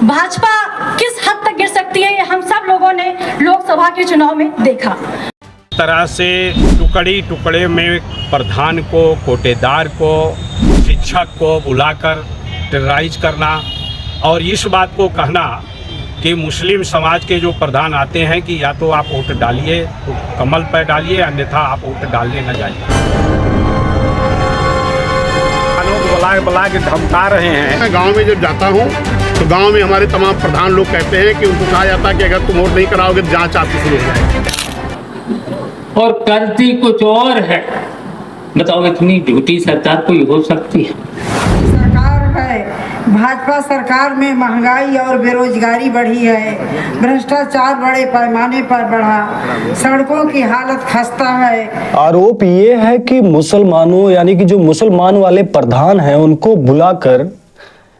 भाजपा किस हद तक गिर सकती है, ये हम सब लोगों ने लोकसभा के चुनाव में देखा। तरह से टुकड़ी टुकड़े में प्रधान को, कोटेदार को, शिक्षक को बुलाकर टेरराइज करना और इस बात को कहना कि मुस्लिम समाज के जो प्रधान आते हैं कि या तो आप वोट डालिए तो कमल पर डालिए, अन्यथा आप वोट डालने न जाइए। बुला के धमका रहे हैं। मैं गांव में जब जाता हूं तो गांव में हमारे तमाम प्रधान लोग कहते हैं कि उनको कहा जाता है कि अगर तुम वोट नहीं कराओगे तो जांच आपकी शुरू हो जाएगी। और करती कुछ और है। बताओ इतनी झूठी सरकार कोई हो सकती है? सरकार है, भाजपा सरकार में महंगाई और बेरोजगारी बढ़ी है, भ्रष्टाचार बड़े पैमाने पर बढ़ा, सड़कों की हालत खस्ता है। आरोप ये है कि मुसलमानों यानी कि जो मुसलमान वाले प्रधान हैं उनको बुलाकर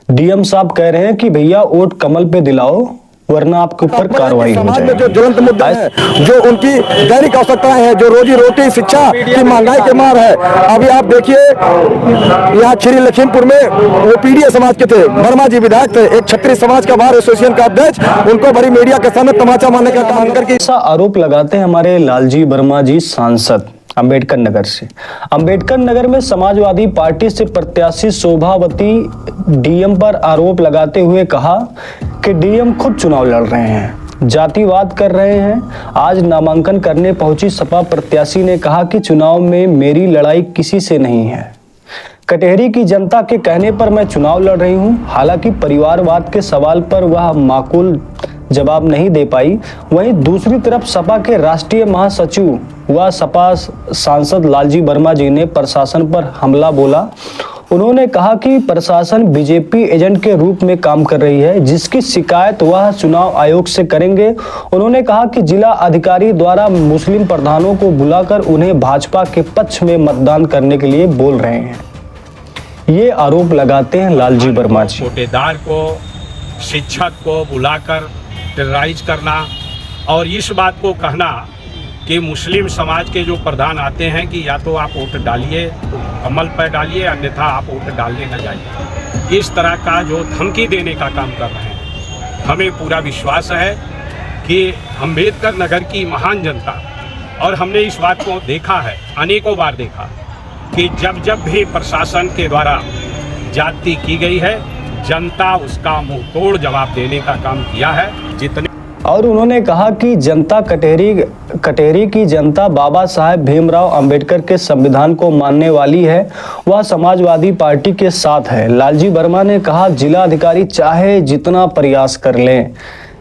डीएम साहब कह रहे हैं कि भैया वोट कमल पे दिलाओ वरना आपके ऊपर कार्रवाई हो जाएगी। जो ज्वलंत मुद्दे हैं, जो उनकी दैनिक आवश्यकताएं हैं, जो रोजी रोटी, शिक्षा की महंगाई के मार है। अभी आप देखिए यहाँ श्री लखीमपुर में वो पीडीए समाज के थे, वर्मा जी विधायक थे, एक क्षत्रिय समाज का बार एसोसिएशन का अध्यक्ष, उनको बड़ी मीडिया के सामने तमाचा मारने का काम करके ऐसा आरोप लगाते हैं हमारे लालजी वर्मा जी सांसद अंबेडकर नगर से। अंबेडकर नगर में समाजवादी पार्टी से प्रत्याशी शोभावती डीएम पर आरोप लगाते हुए कहा कि डीएम खुद चुनाव लड़ रहे हैं, जातिवाद कर रहे हैं। आज नामांकन करने पहुंची सपा प्रत्याशी ने कहा कि चुनाव में मेरी लड़ाई किसी से नहीं है। कटेहरी की जनता के कहने पर मैं चुनाव लड़ रही हूं। हालांकि परिवारवाद के सवाल पर वह माकूल जवाब नहीं दे पाई। वहीं दूसरी तरफ सपा के राष्ट्रीय महासचिव व सपा सांसद लालजी वर्मा जी ने प्रशासन पर हमला बोला। उन्होंने कहा कि प्रशासन बीजेपी एजेंट के रूप में काम कर रही है, जिसकी शिकायत वह चुनाव आयोग से करेंगे। उन्होंने कहा कि जिला अधिकारी द्वारा मुस्लिम प्रधानों को बुलाकर उन्हें भाजपा के पक्ष में मतदान करने के लिए बोल रहे हैं। ये आरोप लगाते हैं लालजी वर्मा जी। कोटेदार को, शिक्षक को बुलाकर टेरराइज करना और इस बात को कहना कि मुस्लिम समाज के जो प्रधान आते हैं कि या तो आप वोट डालिए तो कमल पर डालिए, अन्यथा आप वोट डालने न जाइए। इस तरह का जो धमकी देने का काम कर रहे हैं। हमें पूरा विश्वास है कि अंबेडकर नगर की महान जनता, और हमने इस बात को देखा है, अनेकों बार देखा कि जब जब भी प्रशासन के द्वारा जाति की गई है, जनता उसका मुंह तोड़ जवाब देने का काम किया है। और उन्होंने कहा कि जनता कटेहरी की जनता बाबा साहेब भीमराव अंबेडकर के संविधान को मानने वाली है, वह समाजवादी पार्टी के साथ है। लालजी वर्मा ने कहा जिला अधिकारी चाहे जितना प्रयास कर लें,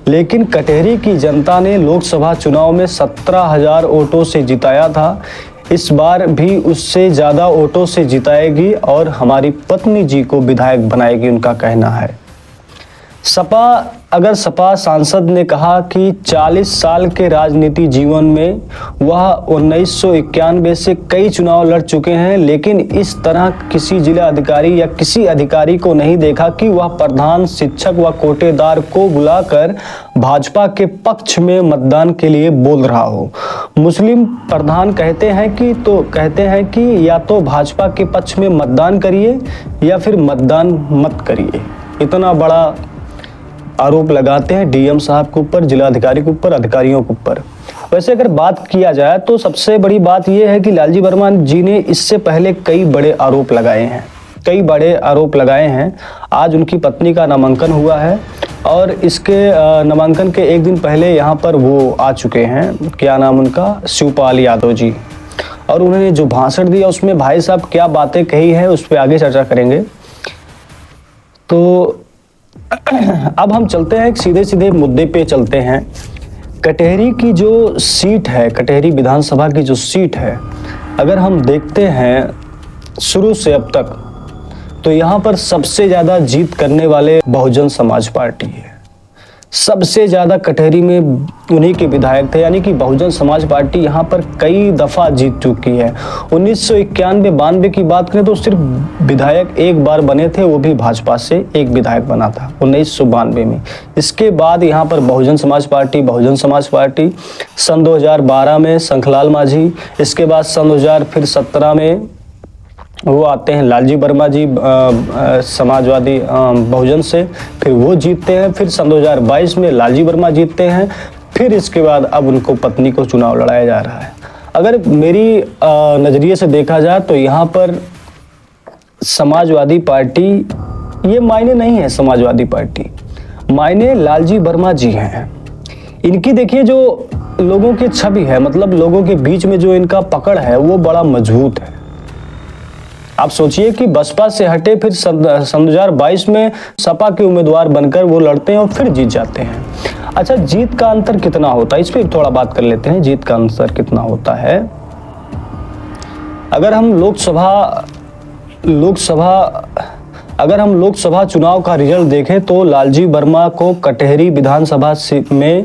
लेकिन कटेहरी की जनता ने लोकसभा चुनाव में 17,000 वोटों से जिताया था। इस बार भी उससे ज़्यादा वोटों से जिताएगी और हमारी पत्नी जी को विधायक बनाएगी, उनका कहना है। सपा सांसद ने कहा कि 40 साल के राजनीति जीवन में वह 1991 से कई चुनाव लड़ चुके हैं, लेकिन इस तरह किसी जिला अधिकारी या किसी अधिकारी को नहीं देखा कि वह प्रधान, शिक्षक व कोटेदार को बुलाकर भाजपा के पक्ष में मतदान के लिए बोल रहा हो। मुस्लिम प्रधान कहते हैं कि या तो भाजपा के पक्ष में मतदान करिए या फिर मतदान मत करिए। इतना बड़ा आरोप लगाते हैं डीएम साहब के ऊपर, जिलाधिकारी के ऊपर, अधिकारियों के ऊपर। वैसे अगर बात किया जाए तो सबसे बड़ी बात यह है कि लालजी वर्मा जी ने इससे पहले कई बड़े आरोप लगाए हैं। आज उनकी पत्नी का नामांकन हुआ है और इसके नामांकन के एक दिन पहले यहाँ पर वो आ चुके हैं, क्या नाम उनका, शिवपाल यादव जी। और उन्होंने जो भाषण दिया उसमें भाई साहब क्या बातें कही है उस पर आगे चर्चा करेंगे। तो अब हम चलते हैं, सीधे मुद्दे पे चलते हैं। कटेहरी की जो सीट है, कटेहरी विधानसभा की जो सीट है, अगर हम देखते हैं शुरू से अब तक, तो यहाँ पर सबसे ज़्यादा जीत करने वाले बहुजन समाज पार्टी है। सबसे ज़्यादा कटेहरी में उन्हीं के विधायक थे, यानी कि बहुजन समाज पार्टी यहाँ पर कई दफ़ा जीत चुकी है। 1991-92 की बात करें तो सिर्फ विधायक एक बार बने थे, वो भी भाजपा से एक विधायक बना था 1992 में। इसके बाद यहाँ पर बहुजन समाज पार्टी सन 2012 में शंखलाल माझी, इसके बाद सन 2017 में वो आते हैं लालजी वर्मा जी समाजवादी बहुजन से, फिर वो जीतते हैं, फिर सन 2022 में लालजी वर्मा जीतते हैं, फिर इसके बाद अब उनको पत्नी को चुनाव लड़ाया जा रहा है। अगर मेरी नज़रिए से देखा जाए तो यहाँ पर समाजवादी पार्टी, ये मायने नहीं है समाजवादी पार्टी, मायने लालजी वर्मा जी हैं। इनकी देखिए जो लोगों की छवि है, मतलब लोगों के बीच में जो इनका पकड़ है वो बड़ा मजबूत है। आप सोचिए कि बसपा से हटे, फिर सन 2022 में सपा के उम्मीदवार बनकर वो लड़ते हैं और फिर जीत जाते हैं। अच्छा, जीत का अंतर कितना होता है, इस पर थोड़ा बात कर लेते हैं। जीत का अंतर कितना होता है? अगर हम लोकसभा चुनाव का रिजल्ट देखें तो लालजी वर्मा को कटहरी विधानसभा में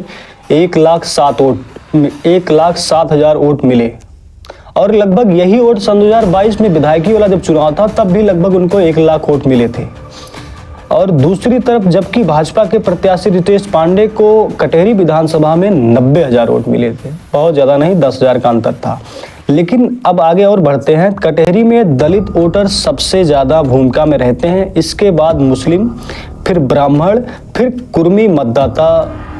1,07,000 वोट मिले, और लगभग यही वोट सन 2022 में विधायकी वाला जब चुनाव था तब भी लगभग उनको 1 लाख वोट मिले थे। और दूसरी तरफ जबकि भाजपा के प्रत्याशी रितेश पांडे को कटहरी विधानसभा में 90,000 वोट मिले थे, बहुत ज़्यादा नहीं, 10,000 का अंतर था। लेकिन अब आगे और बढ़ते हैं। कटहरी में दलित वोटर सबसे ज़्यादा भूमिका में रहते हैं, इसके बाद मुस्लिम, फिर ब्राह्मण, फिर कुर्मी मतदाता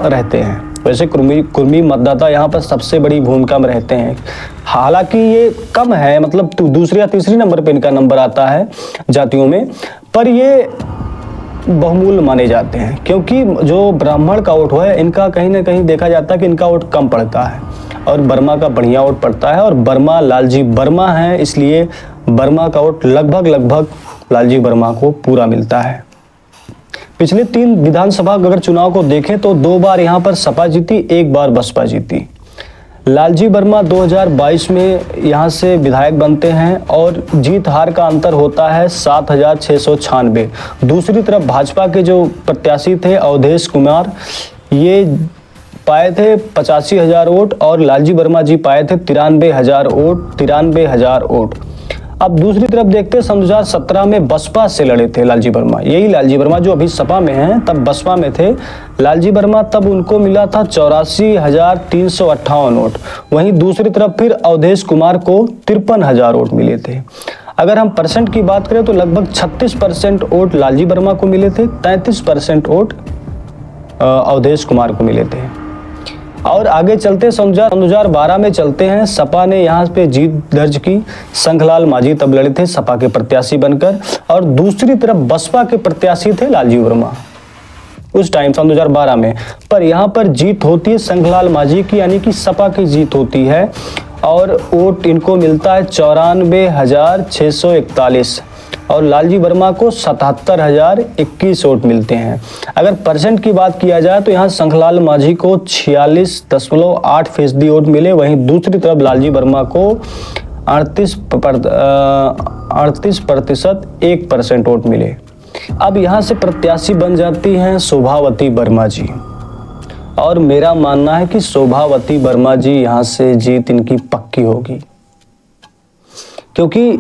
रहते हैं। वैसे कुर्मी मतदाता यहाँ पर सबसे बड़ी भूमिका में रहते हैं, हालांकि ये कम है, मतलब दूसरे या तीसरी नंबर पे इनका नंबर आता है जातियों में, पर ये बहुमूल्य माने जाते हैं, क्योंकि जो ब्राह्मण का वोट है इनका कहीं ना कहीं देखा जाता है कि इनका वोट कम पड़ता है और वर्मा का बढ़िया वोट पड़ता है, और वर्मा लालजी वर्मा है, इसलिए वर्मा का वोट लगभग लालजी वर्मा को पूरा मिलता है। पिछले 3 विधानसभा अगर चुनाव को देखें तो 2 बार यहाँ पर सपा जीती, 1 बार बसपा जीती। लालजी वर्मा 2022 में यहाँ से विधायक बनते हैं और जीत हार का अंतर होता है 7,696। दूसरी तरफ भाजपा के जो प्रत्याशी थे अवधेश कुमार, ये पाए थे 85,000 वोट और लालजी वर्मा जी पाए थे 93,000 वोट। अब दूसरी तरफ देखते हैं सन 2017 में बसपा से लड़े थे लालजी वर्मा, यही लालजी वर्मा जो अभी सपा में हैं तब बसपा में थे लालजी वर्मा, तब उनको मिला था 84,358 वोट। वहीं दूसरी तरफ फिर अवधेश कुमार को 53,000 वोट मिले थे। अगर हम परसेंट की बात करें तो लगभग 36% वोट लालजी वर्मा को मिले थे, 33% वोट अवधेश कुमार को मिले थे। और आगे चलते सन 2012 में चलते हैं, सपा ने यहाँ पे जीत दर्ज की, शंखलाल माझी तब लड़े थे सपा के प्रत्याशी बनकर, और दूसरी तरफ बसपा के प्रत्याशी थे लालजी वर्मा उस टाइम सन 2012 में। पर यहाँ पर जीत होती है शंखलाल माझी की, यानी कि सपा की जीत होती है, और वोट इनको मिलता है 94,641 और लालजी वर्मा को 77,021 वोट मिलते हैं। अगर परसेंट की बात किया जाए तो यहाँ शंखलाल माझी को 46.8% वोट मिले, वहीं दूसरी तरफ लालजी वर्मा को 38% 1% वोट मिले। अब यहाँ से प्रत्याशी बन जाती हैं शोभावती वर्मा जी, और मेरा मानना है कि शोभावती वर्मा जी यहाँ से जीत इनकी पक्की होगी, क्योंकि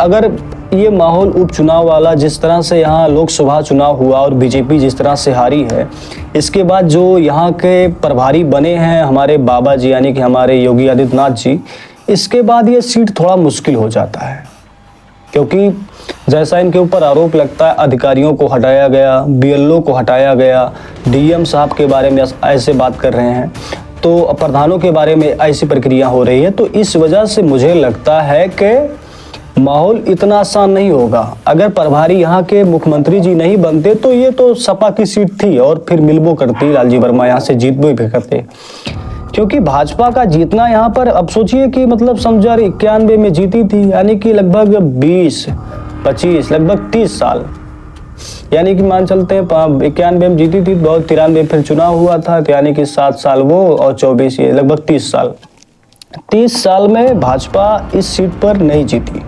अगर ये माहौल उपचुनाव वाला जिस तरह से यहाँ लोकसभा चुनाव हुआ और बीजेपी जिस तरह से हारी है, इसके बाद जो यहाँ के प्रभारी बने हैं हमारे बाबा जी यानी कि हमारे योगी आदित्यनाथ जी, इसके बाद ये सीट थोड़ा मुश्किल हो जाता है, क्योंकि जैसा इनके ऊपर आरोप लगता है अधिकारियों को हटाया गया, बीएलओ को हटाया गया, डीएम साहब के बारे में ऐसे बात कर रहे हैं, तो प्रधानों के बारे में ऐसी प्रक्रिया हो रही है, तो इस वजह से मुझे लगता है कि माहौल इतना आसान नहीं होगा। अगर प्रभारी यहाँ के मुख्यमंत्री जी नहीं बनते तो ये तो सपा की सीट थी और फिर मिलबो करती, लालजी वर्मा यहाँ से जीत भी करते, क्योंकि भाजपा का जीतना यहाँ पर अब सोचिए कि मतलब सन 1991 में जीती थी, यानी कि लगभग 20-25 लगभग 30 साल, यानी कि मान चलते हैं 91 में जीती थी, 93 फिर चुनाव हुआ था, तो यानी कि 7 साल वो और 24 ये लगभग 30 साल। 30 साल में भाजपा इस सीट पर नहीं जीती।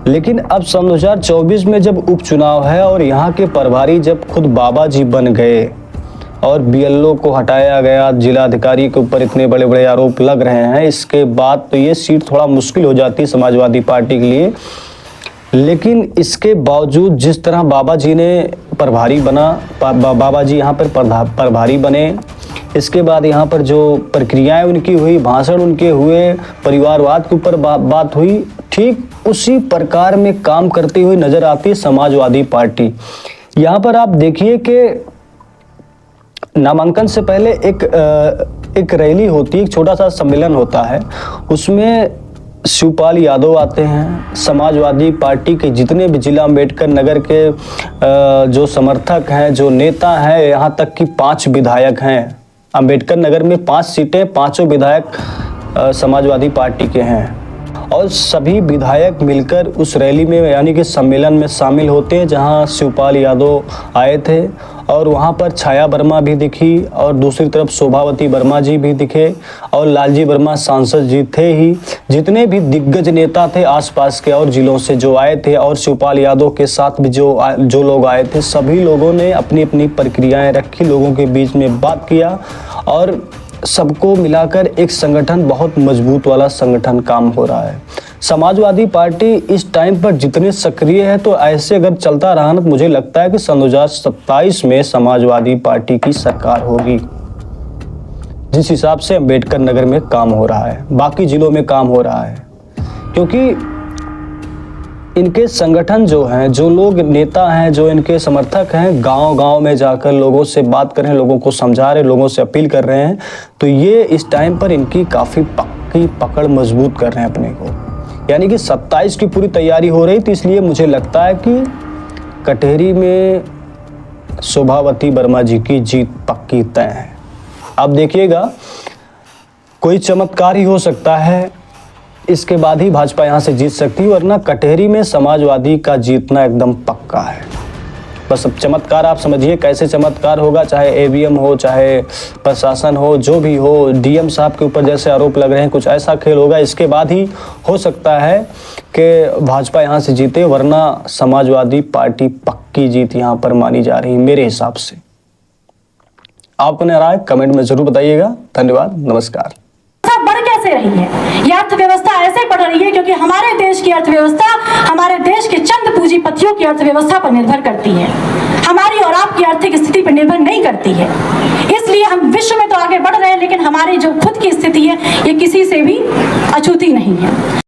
लेकिन अब सन 2024 में जब उपचुनाव है और यहाँ के प्रभारी जब खुद बाबा जी बन गए और बीएलओ को हटाया गया, जिलाधिकारी के ऊपर इतने बड़े बड़े आरोप लग रहे हैं, इसके बाद तो ये सीट थोड़ा मुश्किल हो जाती है समाजवादी पार्टी के लिए। लेकिन इसके बावजूद जिस तरह बाबा जी ने प्रभारी बना, बाबा जी यहाँ पर प्रभारी बने, इसके बाद यहाँ पर जो प्रक्रियाएं उनकी हुई, भाषण उनके हुए, परिवारवाद के ऊपर बात हुई, ठीक उसी प्रकार में काम करती हुई नजर आती है समाजवादी पार्टी। यहाँ पर आप देखिए कि नामांकन से पहले एक रैली होती है, एक छोटा सा सम्मेलन होता है, उसमें शिवपाल यादव आते हैं। समाजवादी पार्टी के जितने भी जिला अम्बेडकर नगर के जो समर्थक हैं, जो नेता हैं, यहाँ तक कि 5 विधायक हैं अम्बेडकर नगर में, 5 सीटें, 5 विधायक समाजवादी पार्टी के हैं और सभी विधायक मिलकर उस रैली में यानी कि सम्मेलन में शामिल होते हैं, जहां शिवपाल यादव आए थे और वहां पर छाया वर्मा भी दिखी और दूसरी तरफ शोभावती वर्मा जी भी दिखे और लालजी वर्मा सांसद जी थे ही। जितने भी दिग्गज नेता थे आसपास के और जिलों से जो आए थे और शिवपाल यादव के साथ भी जो लोग आए थे, सभी लोगों ने अपनी अपनी प्रक्रियाएं रखी, लोगों के बीच में बात किया और सबको मिलाकर एक संगठन, बहुत मजबूत वाला संगठन काम हो रहा है। समाजवादी पार्टी इस टाइम पर जितने सक्रिय है, तो ऐसे अगर चलता रहा ना तो मुझे लगता है कि सन 2027 में समाजवादी पार्टी की सरकार होगी। जिस हिसाब से अम्बेडकर नगर में काम हो रहा है, बाकी जिलों में काम हो रहा है, क्योंकि इनके संगठन जो हैं, जो लोग नेता हैं, जो इनके समर्थक हैं, गांव-गांव में जाकर लोगों से बात कर रहे हैं, लोगों को समझा रहे हैं, लोगों से अपील कर रहे हैं, तो ये इस टाइम पर इनकी काफ़ी पक्की पकड़ मजबूत कर रहे हैं अपने को। यानी कि 27 की पूरी तैयारी हो रही थी, इसलिए मुझे लगता है कि कटहरी में शोभावती वर्मा जी की जीत पक्की तय है। आप देखिएगा, कोई चमत्कार ही हो सकता है, इसके बाद ही भाजपा यहाँ से जीत सकती है, वरना कटहरी में समाजवादी का जीतना एकदम पक्का है। बस अब चमत्कार आप समझिए कैसे चमत्कार होगा, चाहे ईवीएम हो, चाहे प्रशासन हो, जो भी हो, डीएम साहब के ऊपर जैसे आरोप लग रहे हैं, कुछ ऐसा खेल होगा, इसके बाद ही हो सकता है कि भाजपा यहाँ से जीते, वरना समाजवादी पार्टी पक्की जीत यहाँ पर मानी जा रही है मेरे हिसाब से। आप अपने राय कमेंट में जरूर बताइएगा। धन्यवाद, नमस्कार। बढ़ कैसे रही है ये अर्थव्यवस्था? ऐसे बढ़ रही है क्योंकि हमारे देश की अर्थव्यवस्था हमारे देश के चंद पूंजीपतियों की अर्थव्यवस्था पर निर्भर करती है, हमारी और आपकी आर्थिक स्थिति पर निर्भर नहीं करती है। इसलिए हम विश्व में तो आगे बढ़ रहे हैं, लेकिन हमारी जो खुद की स्थिति है ये किसी से भी अछूती नहीं है।